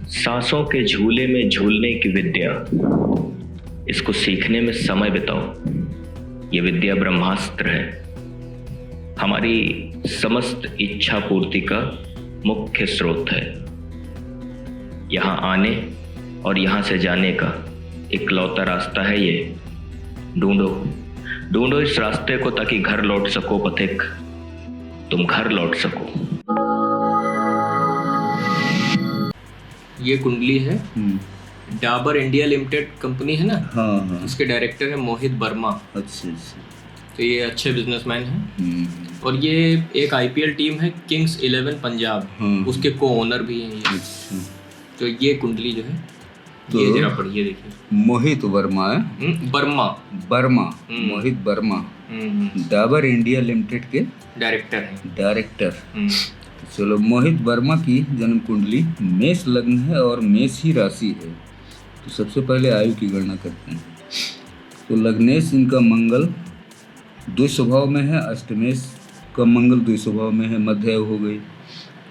सांसों के झूले में झूलने की विद्या, इसको सीखने में समय बिताओ। ये विद्या ब्रह्मास्त्र है, हमारी समस्त इच्छा पूर्ति का मुख्य स्रोत है। यहाँ आने और यहाँ से जाने का इकलौता रास्ता है ये। ढूंढो ढूंढो इस रास्ते को, ताकि घर लौट सको पथिक, तुम घर लौट सको। ये कुंडली है। डाबर इंडिया लिमिटेड कंपनी है ना। हाँ हाँ। उसके डायरेक्टर है मोहित वर्मा। अच्छा अच्छा। तो ये अच्छे बिजनेसमैन हैं। और ये एक आईपीएल टीम है किंग्स 11 पंजाब, उसके को ओनर भी हैं ये। अच्छा। तो ये कुंडली जो है तो ये जरा पढ़िए देखिए। मोहित वर्मा है। वर्मा मोहित वर्मा डाबर इंडिया लिमिटेड के डायरेक्टर। चलो, मोहित वर्मा की जन्म कुंडली मेष लग्न है और मेष ही राशि है। तो सबसे पहले आयु की गणना करते हैं। तो लग्नेश इनका मंगल द्विज स्वभाव में है, अष्टमेश का मंगल द्विज स्वभाव में है, मध्य आयु हो गई।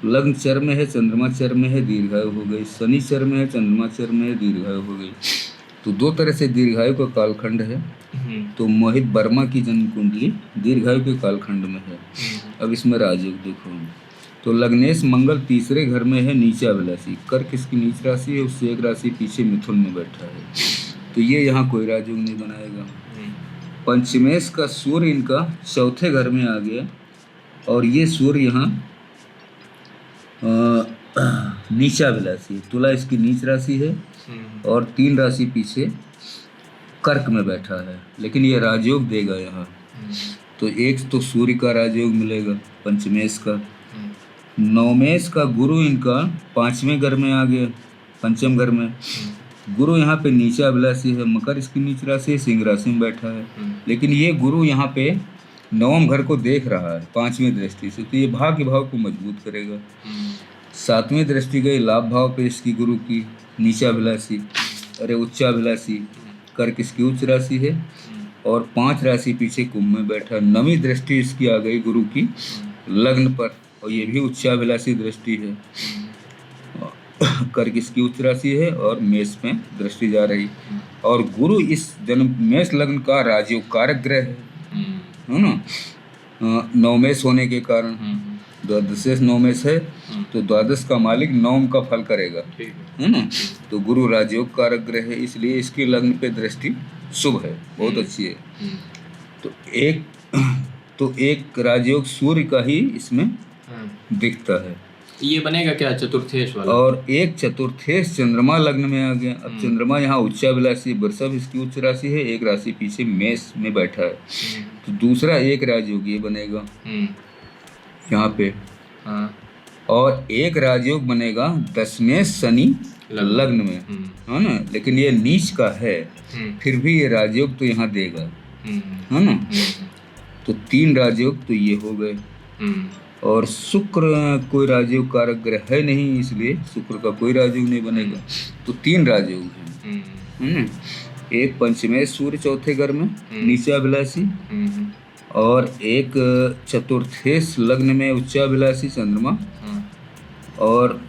लग्न चर में है, चंद्रमा चर में है, दीर्घायु हो गई। शनि चर में है, चंद्रमा चर में है, दीर्घायु हो गई। तो दो तरह से दीर्घायु का कालखंड है। तो मोहित वर्मा की जन्म कुंडली दीर्घायु के कालखंड में है। अब इसमें राजयोग देखो। तो लग्नेश मंगल तीसरे घर में है, नीचाभिलाषी। कर्क इसकी नीच राशि है, उससे एक राशि पीछे मिथुन में बैठा है। तो ये यहाँ कोई राजयोग नहीं बनाएगा। पंचमेश का सूर्य इनका चौथे घर में आ गया, और ये सूर्य यहाँ नीचाभिलाषी है। तुला इसकी नीच राशि है और 3 राशि पीछे कर्क में बैठा है, लेकिन ये राजयोग देगा यहाँ। तो एक तो सूर्य का राजयोग मिलेगा पंचमेश का। नवमेश का गुरु इनका 5वें घर में आ गया, पंचम घर में। गुरु यहाँ पे नीचा अभिलाषी है, मकर इसकी नीच राशि है, सिंह राशि में बैठा है। लेकिन ये गुरु यहाँ पे नवम घर को देख रहा है 5वीं दृष्टि से, तो ये भाग्य भाव को मजबूत करेगा। 7वीं दृष्टि गई लाभ भाव पे इसकी गुरु की, नीचाभिलाषी उच्चाभिलाषी। कर्क इसकी उच्च राशि है और 5 राशि पीछे कुंभ में बैठा। 9वीं दृष्टि इसकी आ गई गुरु की लग्न पर, और ये भी उच्चाभिलाषी दृष्टि है। कर्क इसकी उच्च राशि है और मेष में दृष्टि जा रही। और गुरु इस जन्म मेष लग्न का राजयोग कारक ग्रह है ना, नवमेश होने के कारण। द्वादशेश नवमेश है, तो द्वादश का मालिक नवम का फल करेगा, है ना। तो गुरु राजयोग कारक ग्रह है, इसलिए इसकी लग्न पे दृष्टि शुभ है, बहुत अच्छी है। तो एक राजयोग सूर्य का ही इसमें दिखता है। ये बनेगा क्या चतुर्थेश वाला? और एक चतुर्थेश चंद्रमा लग्न में आ गया। अब चंद्रमा यहाँ उच्चाभिलाषी, वृषभ इसकी उच्च राशि है, एक राशि पीछे मेष में बैठा है। तो दूसरा एक राजयोग ये बनेगा यहाँ पे। और एक राजयोग बनेगा दशमेश शनि लग्न में, है ना। लेकिन ये नीच का है, फिर भी ये राजयोग तो यहाँ देगा, है ना। तो 3 राजयोग तो ये हो गए। और शुक्र कोई राजयोग कारक ग्रह है नहीं, इसलिए शुक्र का कोई राजयोग नहीं बनेगा। तो 3 राजयोग हैं। एक पंचमेश सूर्य चौथे घर में नीचाभिलाषी, और एक चतुर्थेश लग्न में उच्चाभिलाषी चंद्रमा, और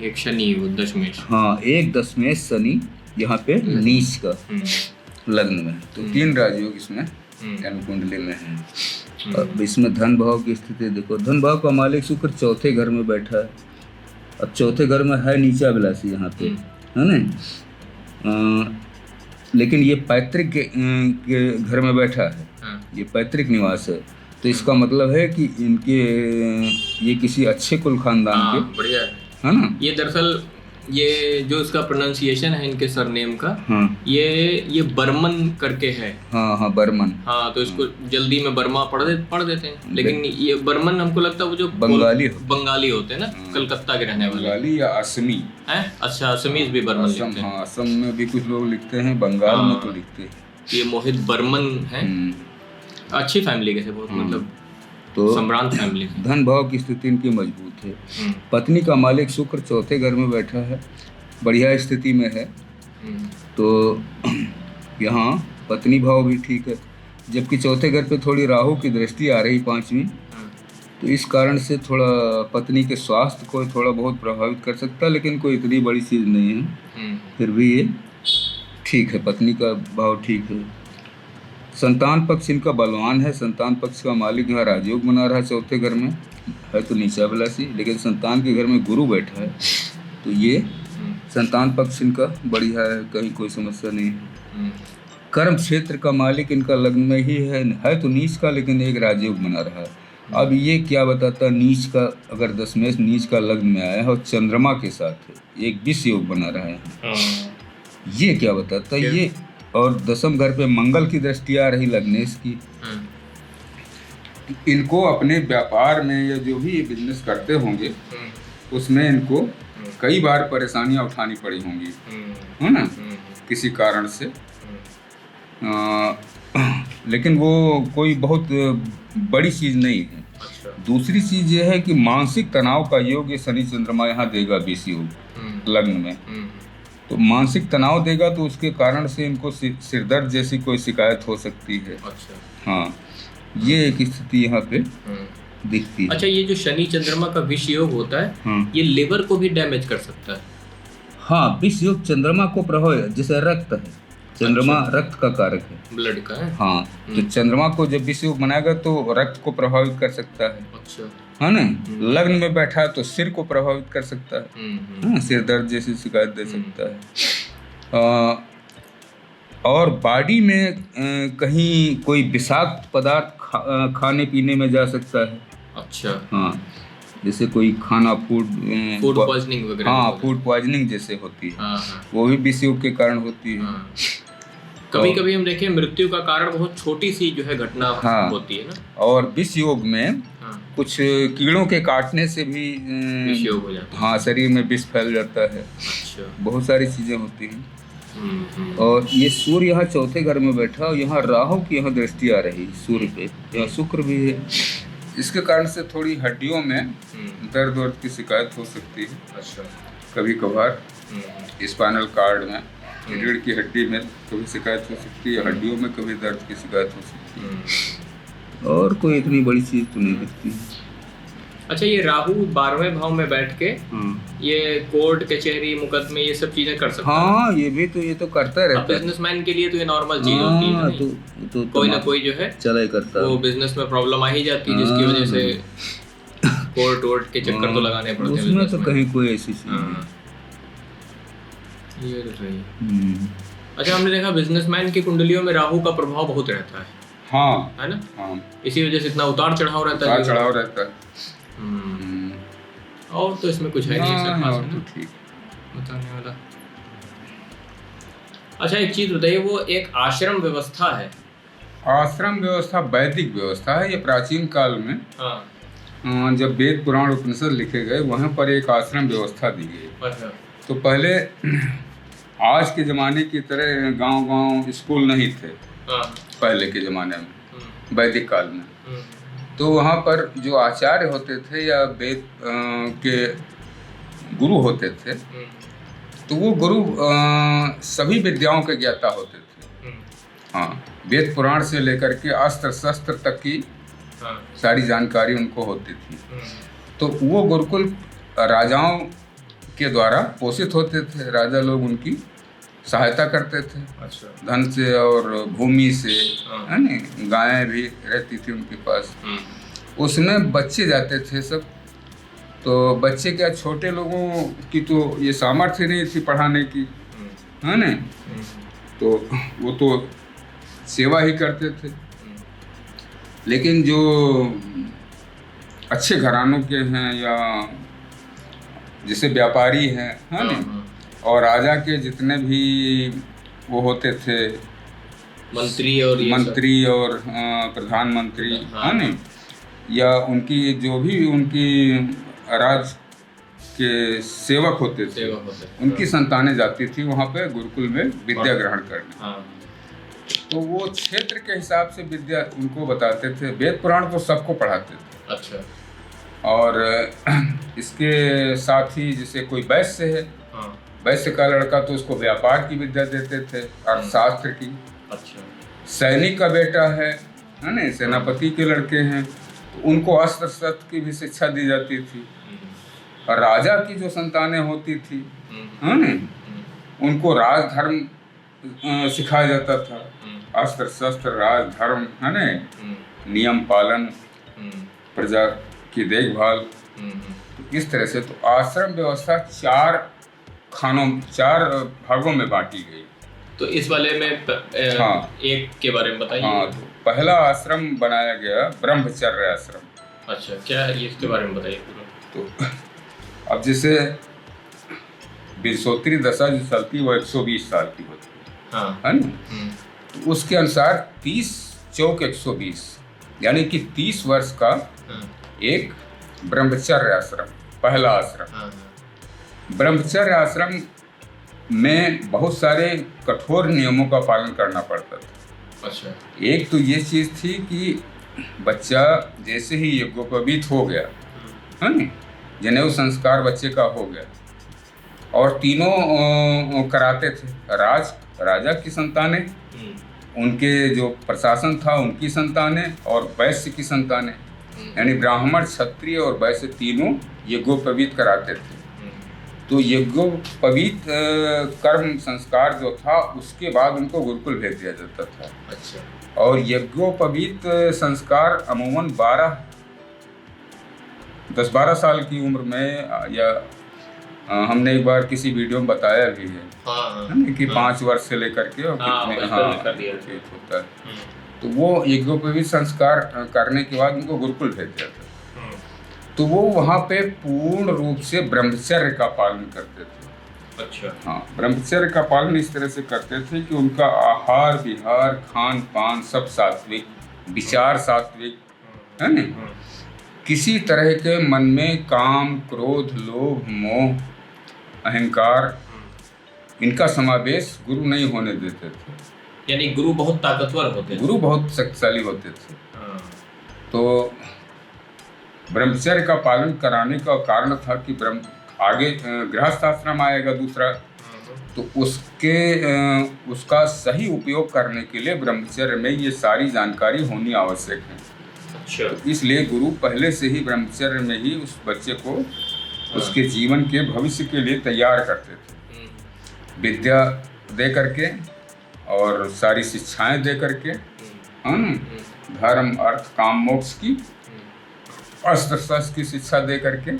एक शनि दशमेश। हाँ, एक दशमेश शनि यहाँ पे नीच का लग्न में। तो 3 राजयोग इसमें जन्म कुंडली में है। अब इसमें धन भाव की स्थिति देखो। धन भाव का मालिक शुक्र चौथे घर में बैठा है। अब चौथे घर में है नीचाभिलाषी यहाँ पे, है ना। लेकिन ये पैतृक के घर में बैठा है, ये पैतृक निवास है। तो इसका मतलब है कि इनके ये किसी अच्छे कुल खानदान के, बढ़िया है ना। ये दरअसल ये जो इसका प्रोनाउंसिएशन है इनके सरनेम का, ये बर्मन करके है। हाँ, बर्मन। हाँ, तो इसको जल्दी में बर्मा पढ़ देते हैं, लेकिन ये बर्मन हमको लगता है वो जो बंगाली होते हैं ना, कलकत्ता के रहने वाले। बंगाली या असमी है। अच्छा, असमीज भी बर्मन लिखते हैं। हाँ, असम में भी कुछ लोग लिखते हैं, बंगाल में तो लिखते हैं। ये मोहित बर्मन है, अच्छी फैमिली के थे बहुत, मतलब तो सम्रांत फैमिली। धन भाव की स्थिति इनकी मजबूत है। पत्नी का मालिक शुक्र चौथे घर में बैठा है, बढ़िया स्थिति में है। तो यहाँ पत्नी भाव भी ठीक है, जबकि चौथे घर पे थोड़ी राहु की दृष्टि आ रही 5वीं, तो इस कारण से थोड़ा पत्नी के स्वास्थ्य को थोड़ा बहुत प्रभावित कर सकता है, लेकिन कोई इतनी बड़ी चीज़ नहीं है। फिर भी ये ठीक है, पत्नी का भाव ठीक है। संतान पक्ष इनका बलवान है। संतान पक्ष का मालिक यहाँ राजयोग बना रहा है चौथे घर में, है तो नीचाभिलाषी, लेकिन संतान के घर में गुरु बैठा है, तो ये संतान पक्ष इनका बढ़िया है, कहीं कोई समस्या नहीं है। कर्म क्षेत्र का मालिक इनका लग्न में ही है तो नीच का, लेकिन एक राजयोग बना रहा है। अब ये क्या बताता, नीच का अगर दशमेश नीच का लग्न में आया है और चंद्रमा के साथ है, एक विष योग बना रहा है, ये क्या बताता ये। और दसम घर पे मंगल की दृष्टि आ रही लग्नेश की, इनको अपने व्यापार में या जो भी बिजनेस करते होंगे उसमें इनको कई बार परेशानियां उठानी पड़ी होंगी, है ना, किसी कारण से। लेकिन वो कोई बहुत बड़ी चीज़ नहीं है। दूसरी चीज़ ये है कि मानसिक तनाव का योग ये शनि चंद्रमा यहाँ देगा बीसी योग लग्न में, तो मानसिक तनाव देगा, तो उसके कारण से इनको सिरदर्द जैसी कोई शिकायत हो सकती है। हाँ, ये एक स्थिति यहाँ पे दिखती है। अच्छा, ये जो शनि चंद्रमा का विष योग होता है, ये लिवर को भी डैमेज कर सकता है? हाँ, विष योग चंद्रमा को प्रभाव, जैसे रक्त है, चंद्रमा रक्त का कारक है, ब्लड का है। हाँ, तो चंद्रमा को जब विष योग बनाएगा तो रक्त को प्रभावित कर सकता है। अच्छा, है ना। लग्न में बैठा है तो सिर को प्रभावित कर सकता है, सिर दर्द जैसी शिकायत दे सकता है। और बॉडी में कहीं कोई विषाक्त पदार्थ खाने पीने में जा सकता है। अच्छा, हाँ, जैसे कोई खाना फूड पॉइजनिंग वगैरह। हाँ, फूड पॉइजनिंग जैसे होती है। हाँ। वो भी विष योग के कारण होती है। हाँ। कभी कभी हम देखें मृत्यु का कारण बहुत छोटी सी जो है घटना होती है ना। और विष योग में कुछ कीड़ों के काटने से भी विष योग हो जाता है। हाँ, शरीर में विष फैल जाता है। अच्छा, बहुत सारी चीजें होती हैं। और ये सूर्य यहाँ चौथे घर में बैठा और यहाँ राहु की यहाँ दृष्टि आ रही सूर्य पे, यहाँ शुक्र भी है। इसके कारण से थोड़ी हड्डियों में दर्द वर्द की शिकायत हो सकती है। अच्छा, कभी कभार स्पाइनल कार्ड में, रीढ़ की हड्डी में कभी शिकायत हो सकती है, हड्डियों में कभी दर्द की शिकायत हो सकती है। और कोई इतनी बड़ी चीज तो नहीं दिखती। अच्छा, ये राहु 12वें भाव में बैठ के ये कोर्ट कचहरी मुकदमे ये सब चीजें कर सकता है। हाँ, ये तो करता रहता है। बिजनेसमैन के लिए तो ये नॉर्मल चीज होती है। तो कोई ना कोई जो है चला ही करता है। वो बिजनेस में प्रॉब्लम आ ही जाती है, जिसकी वजह से कोर्ट के चक्कर तो लगाने पड़ते हैं। उसमें तो कहीं कोई ऐसी चीज नहीं। ये तो सही। अच्छा, हमने देखा बिजनेसमैन की कुंडलियों में राहु का प्रभाव बहुत रहता है। हाँ, है ना। हाँ, इसी वजह से इतना उतार चढ़ाव रहता है। चढ़ाव रहता है। और तो इसमें कुछ है नहीं ऐसा खास, तो ठीक बताने वाला। अच्छा, एक चीज बताइए, वो एक आश्रम व्यवस्था है। आश्रम व्यवस्था वैदिक व्यवस्था है। ये प्राचीन काल में जब वेद पुराण उपनिषद लिखे गए, वहाँ पर एक आश्रम व्यवस्था दी गई। अच्छा। तो पहले आज के ज़माने की तरह गांव-गांव स्कूल नहीं थे। पहले के ज़माने में, वैदिक काल में, तो वहाँ पर जो आचार्य होते थे या वेद के गुरु होते थे, तो वो गुरु सभी विद्याओं के ज्ञाता होते थे। हाँ, वेद पुराण से लेकर के अस्त्र शस्त्र तक की सारी जानकारी उनको होती थी। तो वो गुरुकुल राजाओं के द्वारा पोषित होते थे। राजा लोग उनकी सहायता करते थे। अच्छा। धन से और भूमि से, है ना, गायें भी रहती थी उनके पास। उसमें बच्चे जाते थे सब। तो बच्चे क्या, छोटे लोगों की तो ये सामर्थ्य नहीं थी पढ़ाने की, है ना, तो वो तो सेवा ही करते थे। लेकिन जो अच्छे घरानों के हैं या जैसे व्यापारी हैं, है ना, और राजा के जितने भी वो होते थे मंत्री और प्रधानमंत्री, है ना, या उनकी जो भी उनकी राज के सेवक होते थे, उनकी संतानें जाती थी वहाँ पे गुरुकुल में विद्या ग्रहण करने। तो वो क्षेत्र के हिसाब से विद्या उनको बताते थे। वेद पुराण को सबको पढ़ाते थे। अच्छा। और इसके साथ ही जैसे कोई वैश्य है, वैश्य का लड़का, तो उसको व्यापार की विद्या देते थे, अर्थशास्त्र की। अच्छा। सैनिक का बेटा है ना, सेनापति के लड़के हैं, तो उनको अस्त्र शस्त्र की भी शिक्षा दी जाती थी। और राजा की जो संतानें होती थी, है ना, उनको राजधर्म सिखाया जाता था। अस्त्र शस्त्र, राजधर्म, है ना, नियम पालन, प्रजा की देखभाल। तो इस तरह से तो आश्रम व्यवस्था 4 भागों में बांटी गई। तो इस वाले में एक के बारे में बताइए। हाँ, तो पहला आश्रम बनाया गया ब्रह्मचर्य आश्रम। अच्छा, क्या है इसके बारे में बताइए पूरा। तो अब जैसे बिरसोत्री दशा जो चलती है वो 120 साल की होती है, है ना। तो उसके अनुसार 30 चौक 120, यानी कि 30 वर्ष का एक ब्रह्मचर्य आश्रम, पहला आश्रम। ब्रह्मचर्य आश्रम में बहुत सारे कठोर नियमों का पालन करना पड़ता था। अच्छा। एक तो ये चीज़ थी कि बच्चा जैसे ही यज्ञोपवीत हो गया, है ना, जनेऊ संस्कार बच्चे का हो गया, और तीनों कराते थे। राजा की संतानें, उनके जो प्रशासन था उनकी संतानें, और वैश्य की संतानें, यानी ब्राह्मण, क्षत्रिय और वैश्य तीनों यज्ञोपवीत कराते थे। तो यज्ञोपवीत कर्म संस्कार जो था उसके बाद उनको गुरुकुल भेज दिया जाता था। अच्छा। और यज्ञोपवीत संस्कार अमूमन 10-12 साल की उम्र में, या हमने एक बार किसी वीडियो में बताया भी है कि 5 वर्ष से लेकर के और कितने होता है। तो वो यज्ञोपवीत संस्कार करने के बाद उनको गुरुकुल भेज दिया था। तो वो वहाँ पे पूर्ण रूप से ब्रह्मचर्य का पालन करते थे। अच्छा। हाँ, ब्रह्मचर्य का पालन इस तरह से करते थे कि उनका आहार विहार, खान पान सब सात्विक, विचार सात्विक, है ना। किसी तरह के मन में काम, क्रोध, लोभ, मोह, अहंकार, इनका समावेश गुरु नहीं होने देते थे। यानी गुरु बहुत ताकतवर होते थे। गुरु बहुत शक्तिशाली होते थे। तो ब्रह्मचर्य का पालन कराने का कारण था कि आगे गृहस्थ आश्रम आएगा दूसरा, तो उसका सही उपयोग करने के लिए ब्रह्मचर्य में ये सारी जानकारी होनी आवश्यक है। अच्छा। तो इसलिए गुरु पहले से ही ब्रह्मचर्य में ही उस बच्चे को उसके जीवन के भविष्य के लिए तैयार करते थे, विद्या दे करके और सारी शिक्षाएं दे करके, धर्म अर्थ काम मोक्ष की, अस्त्र शस्त्र की शिक्षा दे करके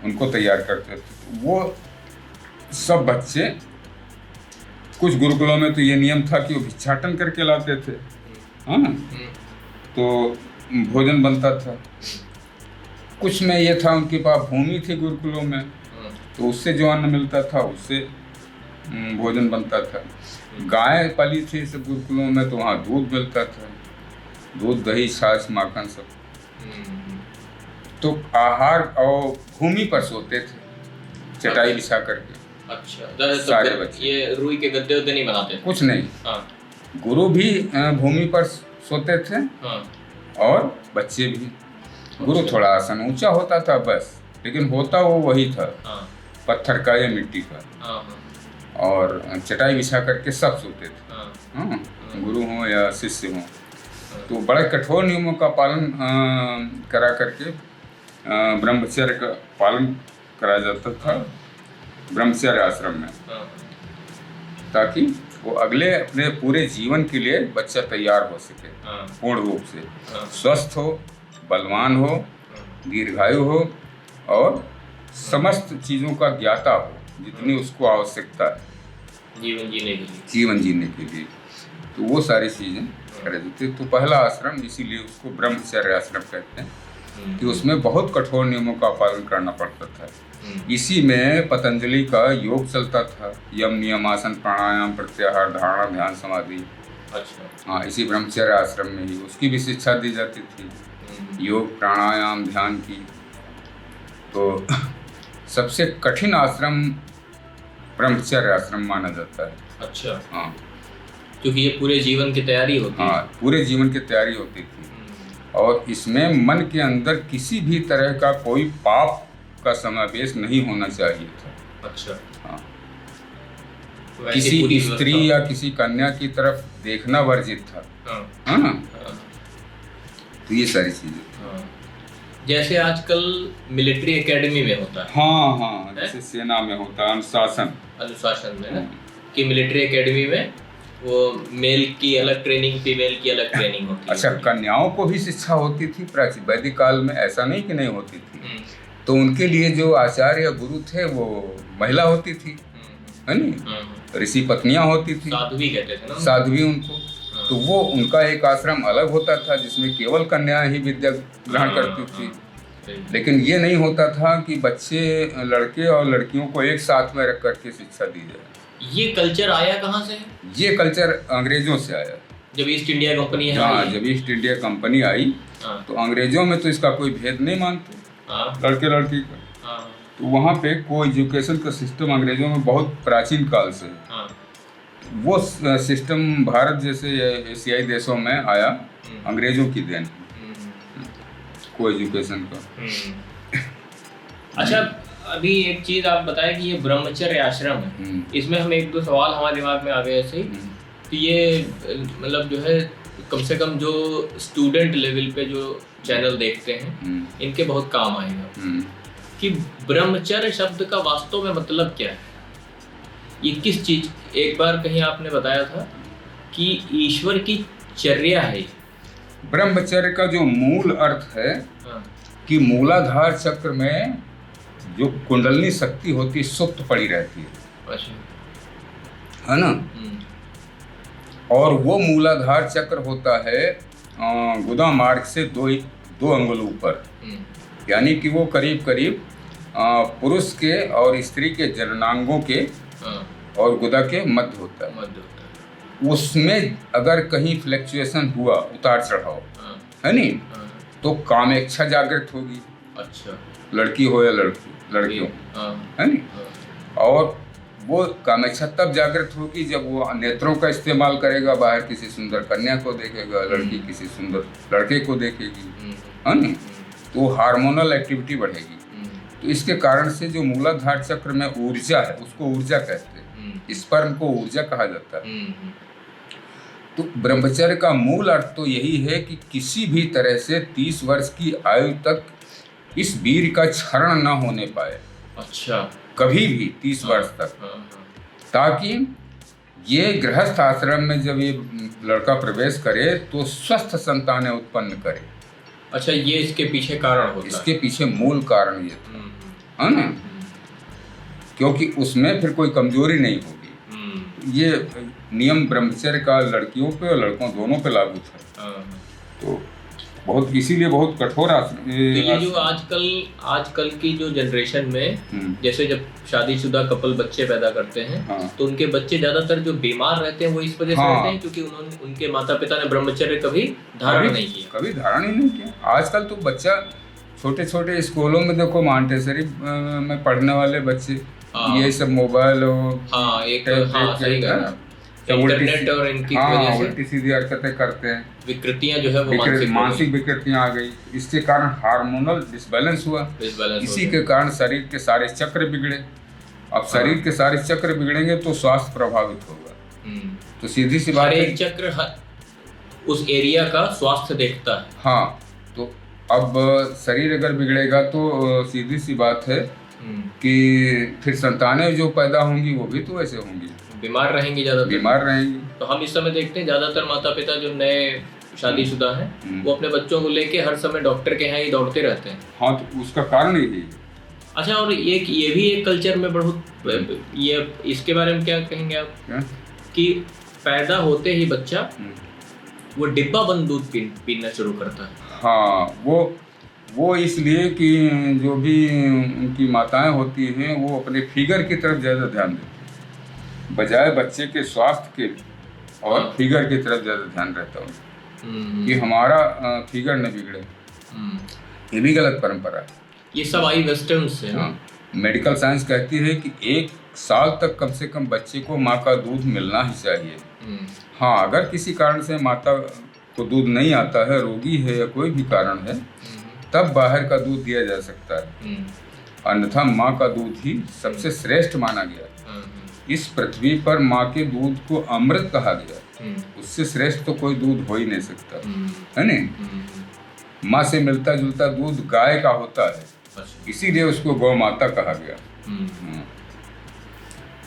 उनको तैयार करते थे। वो सब बच्चे, कुछ गुरुकुलों में तो ये नियम था कि वो भिक्षाटन करके लाते थे, तो भोजन बनता था। कुछ में ये था उनके पास भूमि थी गुरुकुलों में, तो उससे जो अन्न मिलता था उससे भोजन बनता था। गाय पली थी सब गुरुकुलों में, तो वहाँ दूध मिलता था, दूध, दही, छाछ, माखन सब। तो आहार और भूमि पर सोते थे, चटाई बिछा करके। अच्छा। सारे बच्चे ये रुई के गद्दे उद्दे नहीं बनाते? कुछ नहीं। गुरु भी भूमि पर सोते थे और बच्चे भी। गुरु थोड़ा आसन ऊंचा होता था बस, लेकिन होता वो वही था, पत्थर का या मिट्टी का, और चटाई बिछा करके सब सोते थे, गुरु हो या शिष्य हो। तो बड़े कठोर नियमों का पालन करा करके ब्रह्मचर्य का पालन कराया जाता था ब्रह्मचर्य आश्रम में, ताकि वो अगले अपने पूरे जीवन के लिए बच्चा तैयार हो सके, पूर्ण रूप से स्वस्थ हो, बलवान हो, दीर्घायु हो और समस्त चीज़ों का ज्ञाता हो, जितनी उसको आवश्यकता है जीवन जीने के लिए। तो वो सारी चीज़ें करे जाती। तो पहला आश्रम इसीलिए उसको ब्रह्मचर्य आश्रम कहते हैं कि उसमें बहुत कठोर नियमों का पालन करना पड़ता था। इसी में पतंजलि का योग चलता था, यम, नियम, आसन, प्राणायाम, प्रत्याहार, धारणा, ध्यान, समाधि। अच्छा। हाँ, इसी ब्रह्मचर्य आश्रम में ही उसकी भी शिक्षा दी जाती थी, योग, प्राणायाम, ध्यान की। तो सबसे कठिन आश्रम ब्रह्मचर्य आश्रम माना जाता है। अच्छा। हाँ, क्योंकि ये पूरे जीवन की तैयारी होती है। हाँ, पूरे जीवन की तैयारी होती थी, और इसमें मन के अंदर किसी भी तरह का कोई पाप का समावेश नहीं होना चाहिए था। अच्छा। हाँ, किसी स्त्री या किसी कन्या की तरफ देखना वर्जित था। हाँ, तो ये सारी चीजें। जैसे आजकल मिलिट्री एकेडमी में होता है। हाँ हाँ, जैसे सेना में होता है अनुशासन में ना, कि मिलिट्री एकेडमी में वो मेल की अलग ट्रेनिंग, फीमेल की अलग ट्रेनिंग होती है। अच्छा, कन्याओं को भी शिक्षा होती थी प्राचीन वैदिक काल में, ऐसा नहीं कि नहीं होती थी। तो उनके लिए जो आचार्य या गुरु थे वो महिला होती थी, है नहीं, ऋषि पत्नियां होती थी, साध्वी कहते थे ना, साध्वी उनको। तो वो उनका एक आश्रम अलग होता था जिसमें केवल कन्याएं ही विद्या ग्रहण करती थी। लेकिन ये नहीं होता था कि बच्चे, लड़के और लड़कियों को एक साथ में रख करके शिक्षा दी जाए। ये कल्चर आया कहाँ से? ये कल्चर अंग्रेजों से आया। जब ईस्ट इंडिया कंपनी हाँ, जब ईस्ट इंडिया कंपनी आई तो अंग्रेजों में तो इसका कोई भेद नहीं मानते, लड़के लड़की का। तो वहाँ पे को एजुकेशन का सिस्टम अंग्रेजों में बहुत प्राचीन काल से है। वो सिस्टम भारत जैसे एशियाई देशों में आया, अंग्रेजों की देन को एजुकेशन का। अच्छा, अभी एक चीज आप बताएं कि ये ब्रह्मचर्य आश्रम है, इसमें हम एक दो सवाल हमारे दिमाग में आ गए ऐसे ही। तो ये मतलब जो है कम से कम जो स्टूडेंट लेवल पे जो चैनल देखते हैं इनके बहुत काम आएगा कि ब्रह्मचर्य शब्द का वास्तव में मतलब क्या है, ये किस चीज। एक बार कहीं आपने बताया था कि ईश्वर की चर्या है। ब्रह्मचर्य का जो मूल अर्थ है कि मूलाधार चक्र में जो कुंडलनी शक्ति होती है सुप्त पड़ी रहती है, है ना। और वो मूलाधार चक्र होता है गुदा मार्ग से दो अंगुल ऊपर, यानी कि वो करीब करीब पुरुष के और स्त्री के जननांगों के और गुदा के मध्य होता है। उसमें अगर कहीं फ्लक्चुएशन हुआ, उतार चढ़ाव, है नहीं, तो कामेच्छा जागृत होगी। अच्छा, लड़की हो या लड़कियों, है नहीं। और वो कामेच्छा तब जागृत होगी जब वो नेत्रों का इस्तेमाल करेगा, बाहर किसी सुंदर कन्या को देखेगा, लड़की किसी सुंदर लड़के को देखेगी, है नहीं, तो हार्मोनल एक्टिविटी बढ़ेगी। तो इसके कारण से जो मूलाधार चक्र में ऊर्जा है उसको ऊर्जा कहते हैं, स्पर्म को ऊर्जा कहा जाता है। तो ब्रह्मचर्य का मूल अर्थ तो यही है कि किसी भी तरह से 30 वर्ष की आयु तक इस वीर का क्षरण न होने पाए। अच्छा, कभी भी 30 वर्ष तक, ताकि ये गृहस्थ आश्रम में जब ये लड़का प्रवेश करे तो स्वस्थ संतानें उत्पन्न करे। अच्छा, ये इसके पीछे कारण होता है। इसके पीछे मूल कारण ये था, है ना, क्योंकि उसमें फिर कोई कमजोरी नहीं होगी। ये नियम ब्रह्मचर्य का लड़कियों पे और लड़कों दोनों पे लागू था। तो बहुत, इसीलिए बहुत कठोर तो ये जो आजकल की जो जनरेशन में जैसे जब शादीशुदा कपल बच्चे पैदा करते हैं तो उनके बच्चे ज्यादातर जो बीमार रहते हैं वो इस वजह से रहते हैं क्योंकि उनके माता पिता ने ब्रह्मचर्य कभी धारण नहीं किया। कभी धारण ही नहीं किया। आजकल तो बच्चा छोटे छोटे स्कूलों में देखो, मॉन्टेसरी में पढ़ने वाले बच्चे ये सब मोबाइल और इंटरनेट और इनकी वजह से उल्टी सीधी हरकतें करते हैं, विकृतियां जो है वो मानसिक विकृतियां आ गई। इसके कारण हार्मोनल डिसबैलेंस हुआ, इसी के कारण शरीर के सारे चक्र बिगड़े। अब शरीर के सारे चक्र बिगड़ेंगे तो स्वास्थ्य प्रभावित होगा। तो सीधी सी बात है, एक चक्र उस एरिया का स्वास्थ्य देखता है। हाँ, तो अब शरीर अगर बिगड़ेगा तो सीधी सी बात है कि फिर संतानें जो पैदा होंगी वो भी तो वैसे होंगी, बीमार रहेंगी, ज़्यादा बीमार रहेंगी। तो हम इस समय देखते हैं ज़्यादातर माता पिता जो नए शादीशुदा हैं वो अपने बच्चों को लेके हर समय डॉक्टर के यहाँ ही दौड़ते रहते हैं। हाँ, तो उसका कारण यही है। अच्छा, और ये भी एक कल्चर में बहुत, ये इसके बारे में क्या कहेंगे आप? कि पैदा होते ही बच्चा वो डिब्बा बंद दूध पीना शुरू करता है। हाँ, वो इसलिए कि जो भी उनकी माताएं होती हैं वो अपने फिगर की तरफ ज़्यादा ध्यान देती हैं, बजाय बच्चे के स्वास्थ्य के और फिगर की तरफ ज़्यादा ध्यान रहता है कि हमारा फिगर न बिगड़े। ये भी गलत परंपरा है। ये सब आई वेस्टर्न से। हाँ, मेडिकल साइंस कहती है कि 1 साल तक कम से कम बच्चे को माँ का दूध मिलना ही चाहिए। हाँ, अगर किसी कारण से माता को दूध नहीं आता है, रोगी है या कोई भी कारण है, तब बाहर का दूध दिया जा सकता है। अन्यथा माँ का दूध ही सबसे श्रेष्ठ माना गया। इस पृथ्वी पर माँ के दूध को अमृत कहा गया, उससे श्रेष्ठ तो कोई दूध हो ही नहीं सकता, है नहीं। माँ से मिलता जुलता दूध गाय का होता है, इसीलिए उसको गौ माता कहा गया।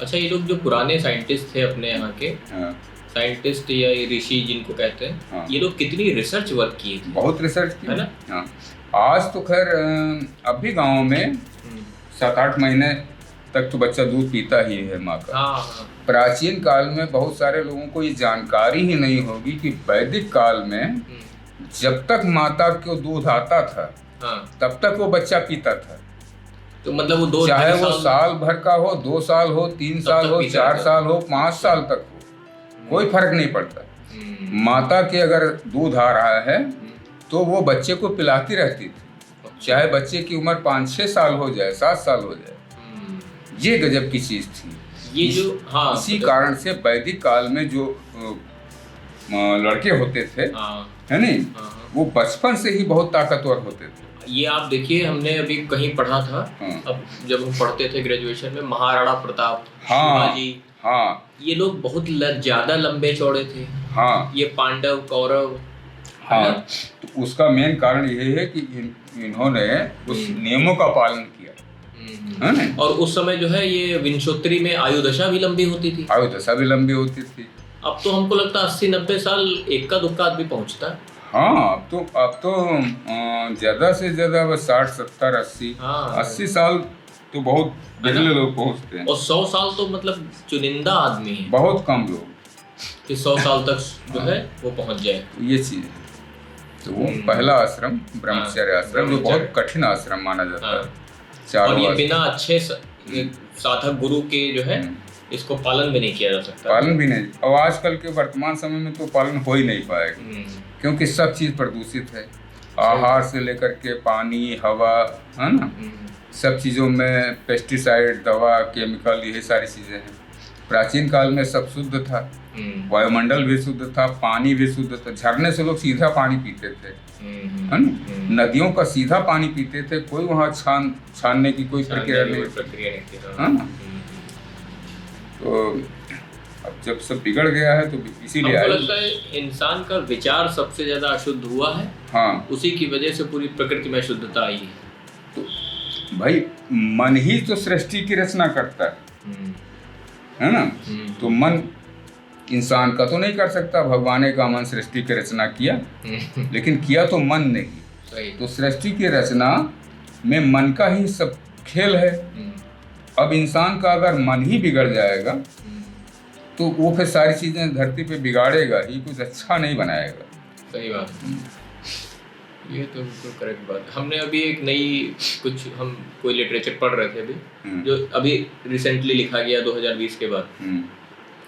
अच्छा, ये लोग जो पुराने साइंटिस्ट थे अपने यहाँ के, साइंटिस्ट या ऋषि जिनको कहते हैं, ये लोग कितनी रिसर्च वर्क किए थे? बहुत रिसर्च की है ना। हाँ, आज तो खैर अब भी गाँव में 7-8 महीने तक तो बच्चा दूध पीता ही है माँ का। प्राचीन काल में बहुत सारे लोगों को ये जानकारी ही नहीं होगी कि वैदिक काल में जब तक माता को दूध आता था तब तक वो बच्चा पीता था। तो मतलब वो चाहे वो साल भर का हो, 2 साल हो, 3 साल हो, 4 साल हो, 5 साल तक हो, कोई फर्क नहीं पड़ता। माता के अगर दूध आ रहा है तो वो बच्चे को पिलाती रहती थी, चाहे बच्चे की उम्र 5-6 साल हो जाए, 7 साल हो जाए। ये गजब की चीज थी। ये जो इसी कारण से वैदिक काल में जो लड़के होते थे, है नहीं, वो बचपन से ही बहुत ताकतवर होते थे। ये आप देखिए, हमने अभी कहीं पढ़ा था, अब जब हम पढ़ते थे ग्रेजुएशन में, महाराणा प्रताप, शिवाजी, ये लोग बहुत ज्यादा लंबे चौड़े थे। ये पांडव, कौरव, तो उसका मेन कारण ये है कि इन्होंने उस नियमों का पालन किया, है ना। और उस समय जो है ये विंशोत्तरी में आयुदशा भी लंबी होती थी। आयुदशा भी लंबी होती थी। अब तो हमको लगता है 80-90 साल एक्का दुक्का आदमी पहुंचता है। हाँ, अब तो ज्यादा से ज्यादा बस 60, 70, 80 साल तो बहुत बिरले लोग पहुंचते हैं। और 100 साल तो मतलब चुनिंदा आदमी है, बहुत कम लोग कि 100 साल तक जो है वो पहुंच जाए। ये चीज है। तो वो पहला आश्रम ब्रह्मचर्य आश्रम, जो बहुत कठिन आश्रम माना जाता है। और ये बिना अच्छे साधक गुरु के जो है इसको पालन भी नहीं किया जा सकता। पालन भी नहीं, और आजकल के वर्तमान समय में तो पालन हो ही नहीं पाएगा, क्योंकि सब चीज प्रदूषित है। आहार से लेकर के पानी, हवा, है ना, सब चीजों में पेस्टिसाइड, दवा, केमिकल, यही सारी चीजें हैं। प्राचीन काल में सब शुद्ध था, वायुमंडल भी शुद्ध था, पानी भी शुद्ध था। झरने से लोग सीधा पानी पीते थे, है ना, नदियों का सीधा पानी पीते थे, कोई वहाँ छानने की कोई प्रक्रिया नहीं थी, है ना। तो अब जब सब बिगड़ गया है तो इसीलिए हमको लगता है इंसान का विचार सबसे ज्यादा अशुद्ध हुआ है। हाँ, उसी की वजह से पूरी प्रकृति में शुद्धता आई है। तो भाई मन ही तो सृष्टि की रचना करता है ना। तो मन इंसान का तो नहीं कर सकता, भगवान ने का मन सृष्टि की रचना किया, लेकिन किया तो मन नहीं। तो सृष्टि की रचना में मन का ही सब खेल है। अब इंसान का अगर मन ही बिगड़ जाएगा तो वो फिर सारी चीजें धरती पे बिगाड़ेगा ही, कुछ अच्छा नहीं बनाएगा। सही बात, ये तो बिल्कुल करेक्ट बात। हमने अभी एक नई हम कोई लिटरेचर पढ़ रहे थे अभी, जो अभी रिसेंटली लिखा गया 2020 के बाद।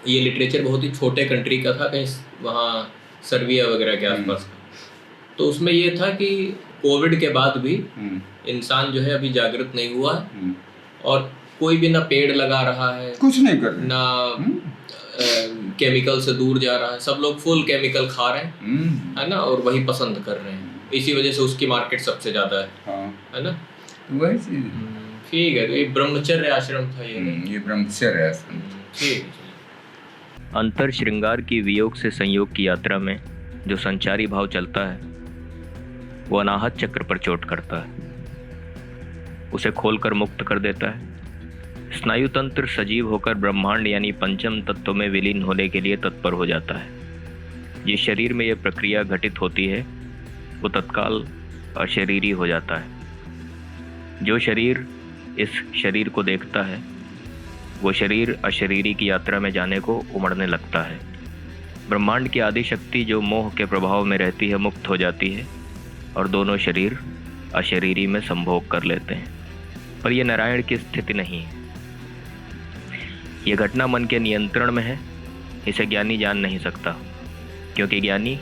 ये लिटरेचर बहुत ही छोटे कंट्री का था, कहीं वहाँ सर्बिया वगैरह के आसपास का। तो उसमें ये था कि कोविड के बाद भी इंसान जो है अभी जागृत नहीं हुआ है, और कोई भी ना पेड़ लगा रहा है, कुछ नहीं कर रहे, ना केमिकल से दूर जा रहा है। सब लोग फुल केमिकल खा रहे हैं, है ना, और वही पसंद कर रहे हैं। इसी वजह से उसकी मार्केट सबसे ज्यादा है, है ना। वही चीज। ठीक है, तो ये ब्रह्मचर्य आश्रम था। ये ब्रह्मचर्य आश्रम। ठीक है। अंतर श्रृंगार की वियोग से संयोग की यात्रा में जो संचारी भाव चलता है वो अनाहत चक्र पर चोट करता है, उसे खोलकर मुक्त कर देता है। स्नायु तंत्र सजीव होकर ब्रह्मांड यानी पंचम तत्व में विलीन होने के लिए तत्पर हो जाता है। ये शरीर में यह प्रक्रिया घटित होती है वो तत्काल अशरीरी हो जाता है। जो शरीर इस शरीर को देखता है वो शरीर अशरीरी की यात्रा में जाने को उमड़ने लगता है। ब्रह्मांड की आदि शक्ति जो मोह के प्रभाव में रहती है मुक्त हो जाती है और दोनों शरीर अशरीरी में संभोग कर लेते हैं। पर यह नारायण की स्थिति नहीं है। यह घटना मन के नियंत्रण में है। इसे ज्ञानी जान नहीं सकता, क्योंकि ज्ञानी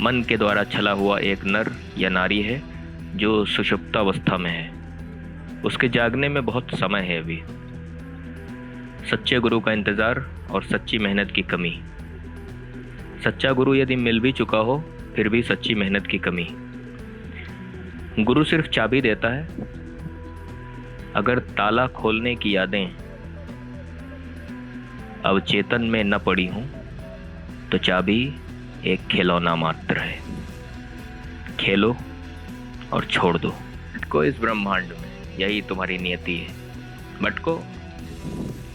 मन के द्वारा छला हुआ एक नर या नारी है जो सुषुप्तावस्था में है। उसके जागने में बहुत समय है अभी। सच्चे गुरु का इंतजार और सच्ची मेहनत की कमी। सच्चा गुरु यदि मिल भी चुका हो फिर भी सच्ची मेहनत की कमी। गुरु सिर्फ चाबी देता है, अगर ताला खोलने की यादें अब चेतन में न पड़ी हूं तो चाबी एक खिलौना मात्र है। खेलो और छोड़ दो। भटको इस ब्रह्मांड में, यही तुम्हारी नियति है। भटको